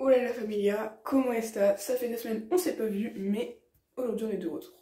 Hola la familia, comment est-ce que ça fait 2 semaines on s'est pas vu, mais aujourd'hui on est de retour.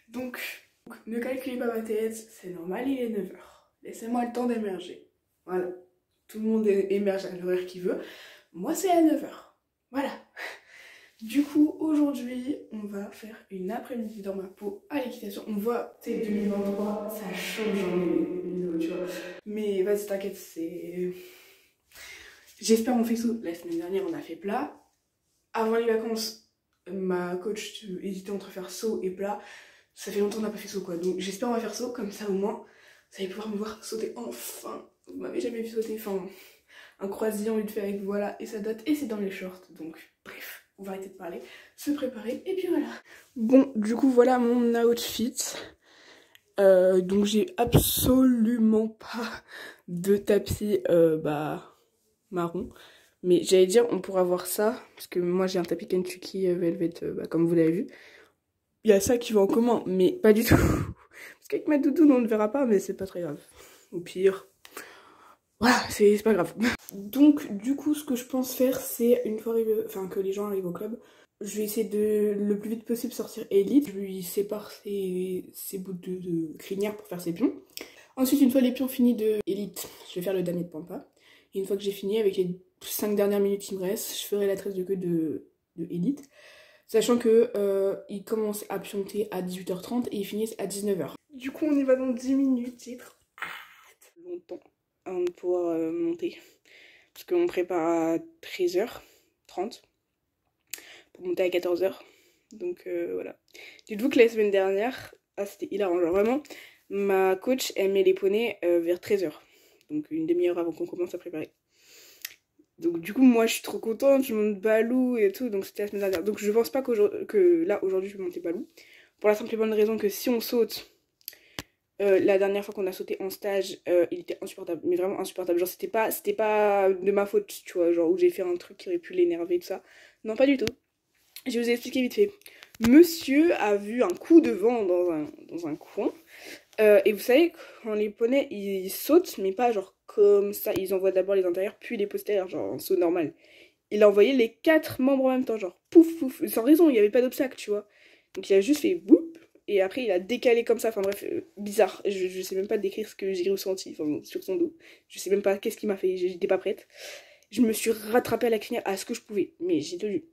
Donc, ne calculez pas ma tête, c'est normal, il est 9 heures. Laissez-moi le temps d'émerger. Voilà, tout le monde émerge à l'horaire qu'il veut. Moi c'est à 9 heures. Voilà. Du coup, aujourd'hui, on va faire une après-midi dans ma peau à l'équitation. On voit, c'est 2023, ça change en vidéo, tu vois. Mais vas-y, t'inquiète, c'est... J'espère on fait ça. La semaine dernière, on a fait plat. Avant les vacances, ma coach hésitait entre faire saut et plat. Ça fait longtemps qu'on n'a pas fait saut, quoi. Donc j'espère on va faire saut, comme ça au moins, vous allez pouvoir me voir sauter enfin. Vous m'avez jamais vu sauter, enfin, un croisillon vite fait avec voilà, et ça date, et c'est dans les shorts. Donc bref, on va arrêter de parler, se préparer, et puis voilà. Bon, du coup, voilà mon outfit. Donc j'ai absolument pas de tapis marron. Mais j'allais dire, on pourra voir ça, parce que moi j'ai un tapis Kentucky Velvet, comme vous l'avez vu. Il y a ça qui va en commun, mais pas du tout. Parce qu'avec ma doudoune, on ne verra pas, mais c'est pas très grave. Au pire, voilà, c'est pas grave. Donc, du coup, ce que je pense faire, c'est une fois que les gens arrivent au club, je vais essayer de, le plus vite possible, sortir Elite. Je lui sépare ses bouts de crinière pour faire ses pions. Ensuite, une fois les pions finis de Elite, je vais faire le damier de Pampa. Et une fois que j'ai fini, avec les 5 dernières minutes qui me restent, je ferai la tresse de queue de Elite. Sachant que ils commencent à pionter à 18h30 et ils finissent à 19h. Du coup, on y va dans 10 minutes. J'ai trop hâte. Longtemps avant de pouvoir monter. Parce qu'on prépare à 13h30 pour monter à 14h. Donc voilà. Dites-vous que la semaine dernière, c'était hilarant. Genre vraiment, ma coach, elle met les poneys vers 13h. Donc une demi-heure avant qu'on commence à préparer. Donc du coup, moi, je suis trop contente, je monte Balou et tout, donc c'était la semaine dernière. Donc je pense pas que là, aujourd'hui, je vais monter Balou. Pour la simple et bonne raison que si on saute, la dernière fois qu'on a sauté en stage, il était insupportable, mais vraiment insupportable. Genre, c'était pas de ma faute, tu vois, genre où j'ai fait un truc qui aurait pu l'énerver, tout ça. Non, pas du tout. Je vais vous expliquer vite fait. Monsieur a vu un coup de vent dans un coin. Et vous savez, quand les poneys, ils sautent, mais pas genre comme ça. Ils envoient d'abord les intérieurs, puis les postérieurs, genre en saut normal. Il a envoyé les 4 membres en même temps, genre pouf pouf, sans raison, il n'y avait pas d'obstacle, tu vois. Donc il a juste fait boum, et après il a décalé comme ça, enfin bref, bizarre. Je sais même pas décrire ce que j'ai ressenti, enfin, sur son dos. Je sais même pas qu'est-ce qui m'a fait, j'étais pas prête. Je me suis rattrapée à la crinière à ce que je pouvais, mais j'ai tenu.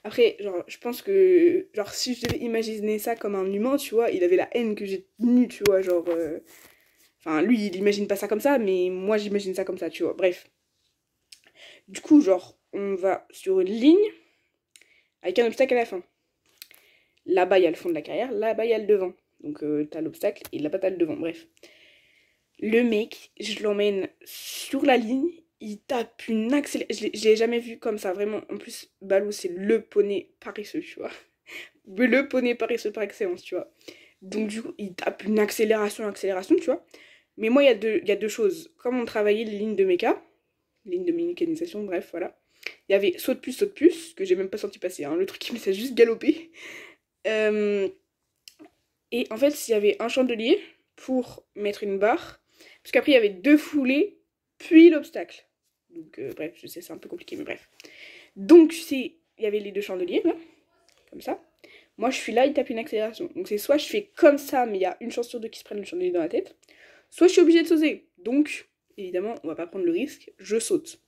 Après, genre, je pense que, genre, si je devais imaginer ça comme un humain, tu vois, il avait la haine que j'ai tenue, tu vois, genre... Enfin, lui, il imagine pas ça comme ça, mais moi, j'imagine ça comme ça, tu vois, bref. Du coup, genre, on va sur une ligne, avec un obstacle à la fin. Là-bas, il y a le fond de la carrière, là-bas, il y a le devant. Donc, t'as l'obstacle, et là-bas, t'as le devant, bref. Le mec, je l'emmène sur la ligne, il tape une accélération. Je l'ai jamais vu comme ça, vraiment. En plus, Balou, c'est le poney paresseux, tu vois. Le poney paresseux par excellence, tu vois. Donc, du coup, il tape une accélération, tu vois. Mais moi, il y a deux choses. Comme on travaillait les lignes de méca, lignes de mécanisation, bref, voilà. Il y avait saut de plus, que j'ai même pas senti passer. Hein. Le truc qui me laissait juste galoper. Et en fait, il y avait un chandelier pour mettre une barre. Parce qu'après, il y avait 2 foulées, puis l'obstacle. Donc, bref, je sais, c'est un peu compliqué, mais bref. Donc, tu sais, il y avait les 2 chandeliers, là, comme ça. Moi, je suis là, il tape une accélération. Donc, c'est soit je fais comme ça, mais il y a une chance sur 2 qui se prennent le chandelier dans la tête. Soit je suis obligée de sauter. Donc, évidemment, on va pas prendre le risque. Je saute.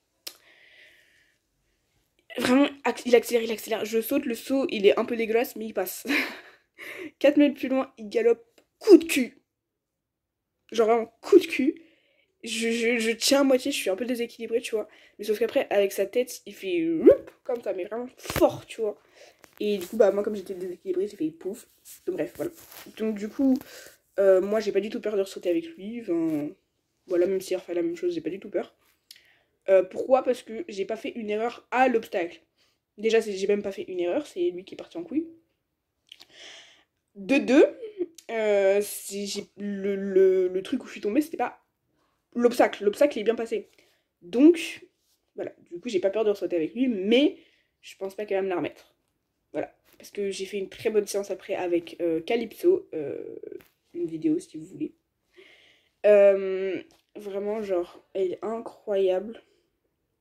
Vraiment, il accélère. Je saute, le saut, il est un peu dégueulasse, mais il passe. 4 mètres plus loin, il galope coup de cul. Genre un coup de cul. Je tiens à moitié, je suis un peu déséquilibrée, tu vois. Mais sauf qu'après, avec sa tête, il fait comme ça, mais vraiment fort, tu vois. Et du coup, bah, moi, comme j'étais déséquilibrée, j'ai fait pouf. Donc, bref, voilà. Donc, du coup, moi, j'ai pas du tout peur de sauter avec lui. Enfin, voilà, même si il refait la même chose, j'ai pas du tout peur. Pourquoi? Parce que j'ai pas fait une erreur à l'obstacle. Déjà, j'ai même pas fait une erreur, c'est lui qui est parti en couille. De deux, le truc où je suis tombée, c'était pas l'obstacle. L'obstacle est bien passé. Donc, voilà. Du coup, j'ai pas peur de sauter avec lui, mais je pense pas qu'elle va me la remettre. Voilà. Parce que j'ai fait une très bonne séance après avec Calypso. Une vidéo si vous voulez. Vraiment, genre, elle est incroyable.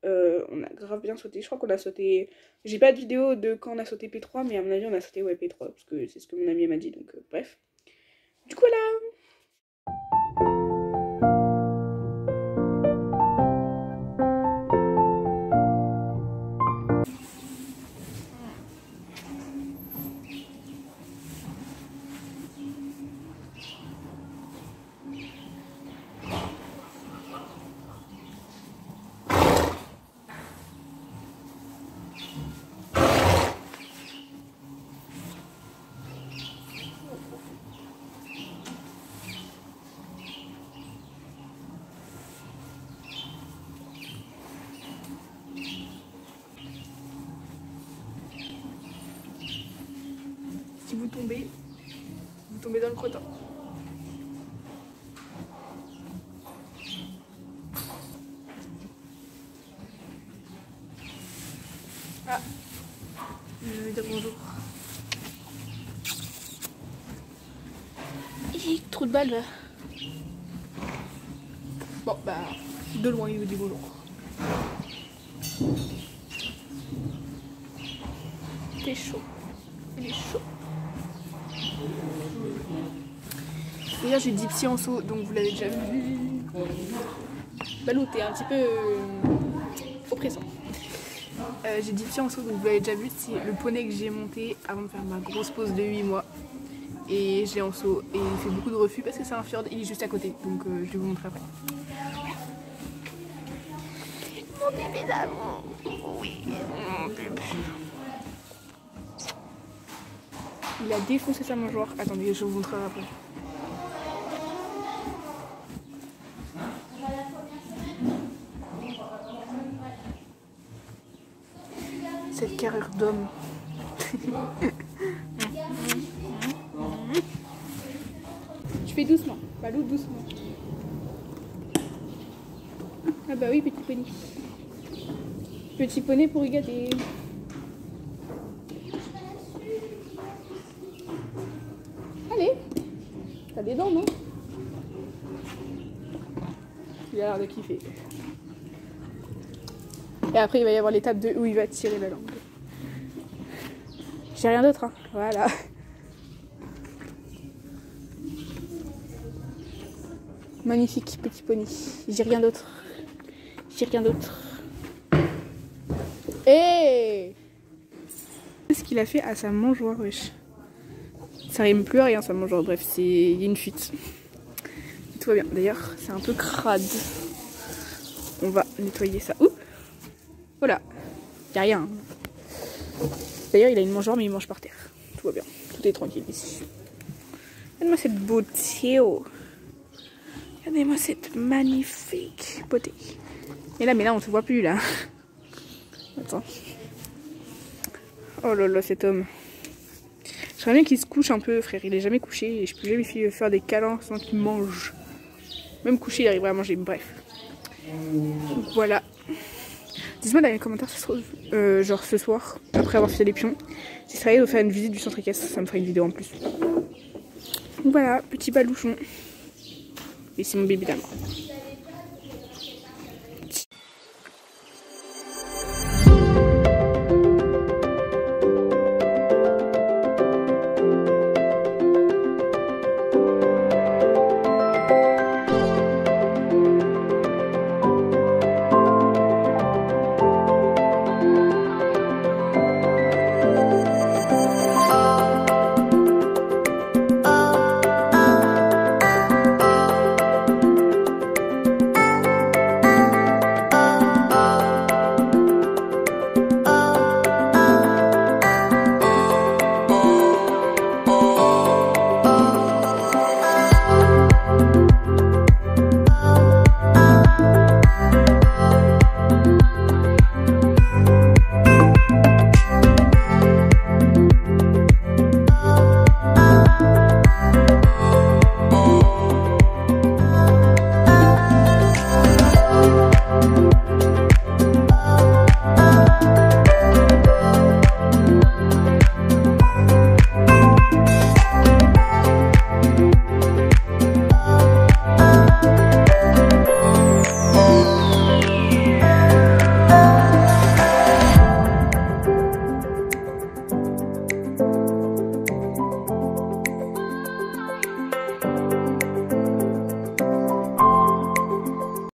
On a grave bien sauté. Je crois qu'on a sauté... J'ai pas de vidéo de quand on a sauté P3, mais à mon avis on a sauté ouais, P3, parce que c'est ce que mon ami m'a dit, donc bref. Du coup voilà. Si vous tombez dans le crottin. Ah, je vais dire bonjour. Hi, trou de balle là. Bon bah, de loin il vous dit bonjour. C'est chaud. Il est chaud. D'ailleurs j'ai dit psy en saut, donc vous l'avez déjà vu. Balou, t'es un petit peu oppressant. J'ai dit psy en saut, donc vous l'avez déjà vu, c'est le poney que j'ai monté avant de faire ma grosse pause de 8 mois. Et j'ai en saut et il fait beaucoup de refus parce que c'est un fjord, il est juste à côté, donc je vais vous montrer après. Mon bébé d'amour, oui, mon bébé. Il a défoncé sa mangeoire. Attendez, je vous montrerai après. Cette carrure d'homme. Je fais doucement. Balou, doucement. Ah bah oui, petit poney. Petit poney pour regarder. Allez. T'as des dents, non? Il a l'air de kiffer. Et après, il va y avoir l'étape de où il va tirer la langue. J'ai rien d'autre, hein. Voilà. Magnifique petit poney. J'ai rien d'autre. J'ai rien d'autre. Hey! Qu'est-ce qu'il a fait à sa mangeoire, wesh? Ça rime plus à rien, sa mangeoire. Bref, il y a une fuite. Tout va bien. D'ailleurs, c'est un peu crade. On va nettoyer ça. Ouh! Voilà. Y'a rien. D'ailleurs, il a une mangeoire, mais il mange par terre. Tout va bien. Tout est tranquille ici. Regardez-moi cette beauté. Regardez-moi cette magnifique beauté. Mais là, on se voit plus, là. Attends. Oh là là, cet homme. J'aimerais bien qu'il se couche un peu, frère. Il est jamais couché et je peux jamais lui faire des câlins sans qu'il mange. Même couché, il arriverait à manger. Bref. Donc, voilà. Dites-moi dans les commentaires, genre ce soir, après avoir fait les pions, si ça serait de faire une visite du centre équestre, ça me ferait une vidéo en plus. Donc voilà, petit balouchon. Et c'est mon bébé d'amour.